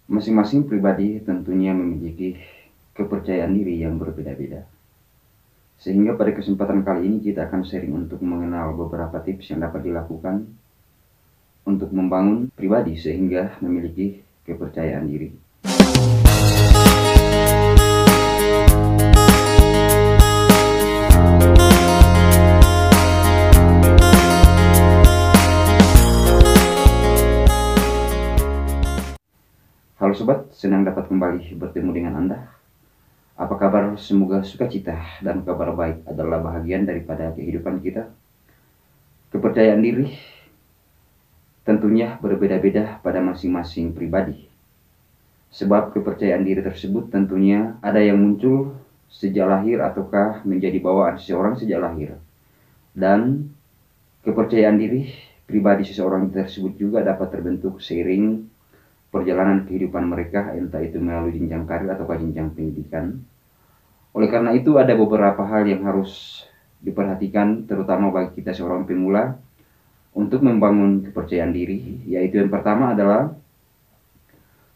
Masing-masing pribadi tentunya memiliki kepercayaan diri yang berbeda-beda. Sehingga pada kesempatan kali ini kita akan sharing untuk mengenal beberapa tips yang dapat dilakukan untuk membangun pribadi sehingga memiliki kepercayaan diri. Halo sobat, senang dapat kembali bertemu dengan Anda. Apa kabar? Semoga sukacita dan kabar baik adalah bahagian daripada kehidupan kita. Kepercayaan diri tentunya berbeda-beda pada masing-masing pribadi. Sebab kepercayaan diri tersebut tentunya ada yang muncul sejak lahir ataukah menjadi bawaan seseorang sejak lahir. Dan kepercayaan diri pribadi seseorang tersebut juga dapat terbentuk seiring perjalanan kehidupan mereka, entah itu melalui jenjang karir atau jenjang pendidikan. Oleh karena itu ada beberapa hal yang harus diperhatikan terutama bagi kita seorang pemula untuk membangun kepercayaan diri, yaitu yang pertama adalah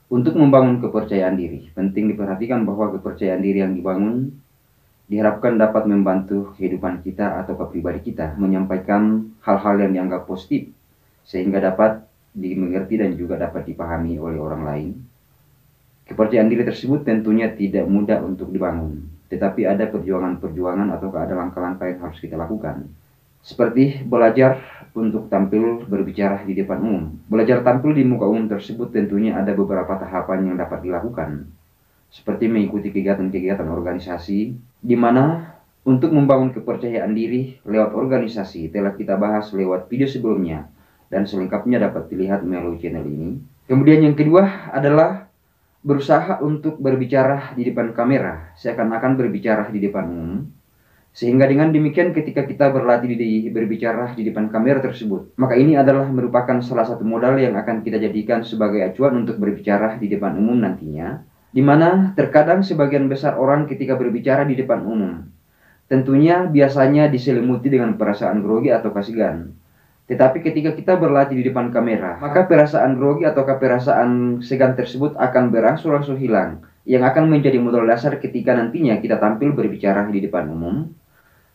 untuk membangun kepercayaan diri. Penting diperhatikan bahwa kepercayaan diri yang dibangun diharapkan dapat membantu kehidupan kita atau kepribadi kita menyampaikan hal-hal yang dianggap positif sehingga dapat dimengerti dan juga dapat dipahami oleh orang lain. Kepercayaan diri tersebut tentunya tidak mudah untuk dibangun, tetapi ada perjuangan-perjuangan atau ada langkah-langkah yang harus kita lakukan. Seperti belajar untuk tampil berbicara di depan umum. Belajar tampil di muka umum tersebut tentunya ada beberapa tahapan yang dapat dilakukan. Seperti mengikuti kegiatan-kegiatan organisasi, di mana untuk membangun kepercayaan diri lewat organisasi telah kita bahas lewat video sebelumnya, dan selengkapnya dapat dilihat melalui channel ini. Kemudian yang kedua adalah berusaha untuk berbicara di depan kamera, seakan-akan berbicara di depan umum. Sehingga dengan demikian ketika kita berlatih berbicara di depan kamera tersebut, maka ini adalah merupakan salah satu modal yang akan kita jadikan sebagai acuan untuk berbicara di depan umum nantinya. Dimana terkadang sebagian besar orang ketika berbicara di depan umum, tentunya biasanya diselimuti dengan perasaan grogi atau segan. Tetapi ketika kita berlatih di depan kamera, maka perasaan grogi atau perasaan segan tersebut akan berangsur-angsur hilang, yang akan menjadi modal dasar ketika nantinya kita tampil berbicara di depan umum.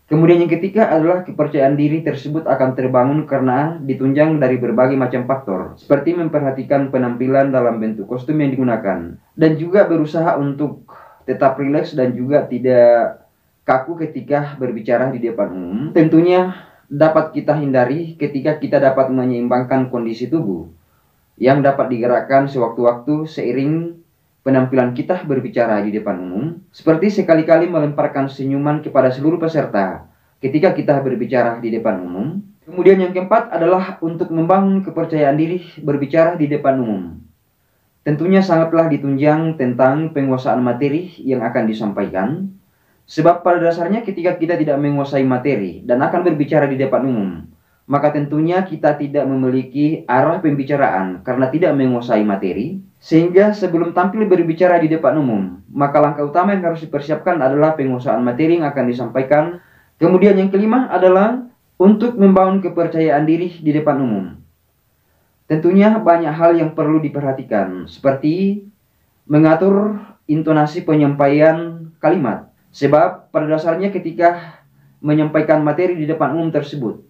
Kemudian yang ketiga adalah kepercayaan diri tersebut akan terbangun karena ditunjang dari berbagai macam faktor, seperti memperhatikan penampilan dalam bentuk kostum yang digunakan, dan juga berusaha untuk tetap rileks dan juga tidak kaku ketika berbicara di depan umum. Tentunya dapat kita hindari ketika kita dapat menyeimbangkan kondisi tubuh yang dapat digerakkan sewaktu-waktu seiring penampilan kita berbicara di depan umum, seperti sekali-kali melemparkan senyuman kepada seluruh peserta ketika kita berbicara di depan umum. Kemudian yang keempat adalah untuk membangun kepercayaan diri berbicara di depan umum. Tentunya sangatlah ditunjang tentang penguasaan materi yang akan disampaikan. Sebab pada dasarnya ketika kita tidak menguasai materi dan akan berbicara di depan umum, maka tentunya kita tidak memiliki arah pembicaraan karena tidak menguasai materi. Sehingga sebelum tampil berbicara di depan umum, maka langkah utama yang harus dipersiapkan adalah penguasaan materi yang akan disampaikan. Kemudian yang kelima adalah untuk membangun kepercayaan diri di depan umum. Tentunya banyak hal yang perlu diperhatikan, seperti mengatur intonasi penyampaian kalimat. Sebab pada dasarnya ketika menyampaikan materi di depan umum tersebut,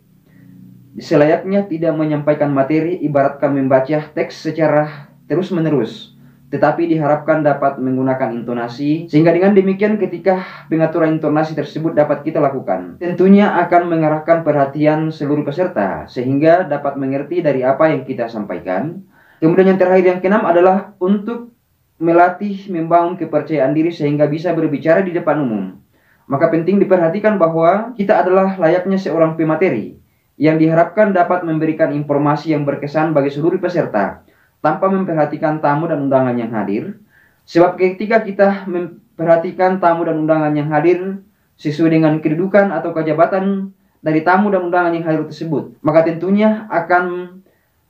selayaknya tidak menyampaikan materi ibaratkan membaca teks secara terus-menerus, tetapi diharapkan dapat menggunakan intonasi, sehingga dengan demikian ketika pengaturan intonasi tersebut dapat kita lakukan, tentunya akan mengarahkan perhatian seluruh peserta, sehingga dapat mengerti dari apa yang kita sampaikan. Kemudian yang terakhir yang keenam adalah untuk melatih membangun kepercayaan diri sehingga bisa berbicara di depan umum. Maka penting diperhatikan bahwa kita adalah layaknya seorang pemateri yang diharapkan dapat memberikan informasi yang berkesan bagi seluruh peserta tanpa memperhatikan tamu dan undangan yang hadir. Sebab ketika kita memperhatikan tamu dan undangan yang hadir sesuai dengan kedudukan atau jabatan dari tamu dan undangan yang hadir tersebut, maka tentunya akan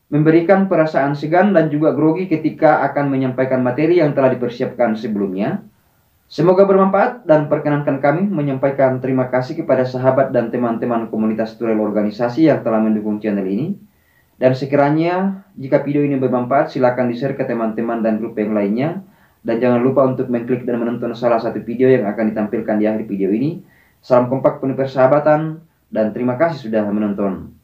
memberikan perasaan segan dan juga grogi ketika akan menyampaikan materi yang telah dipersiapkan sebelumnya. Semoga bermanfaat dan perkenankan kami menyampaikan terima kasih kepada sahabat dan teman-teman komunitas tutorial organisasi yang telah mendukung channel ini. Dan sekiranya jika video ini bermanfaat, silakan di-share ke teman-teman dan grup yang lainnya. Dan jangan lupa untuk mengklik dan menonton salah satu video yang akan ditampilkan di akhir video ini. Salam kompak penuh persahabatan dan terima kasih sudah menonton.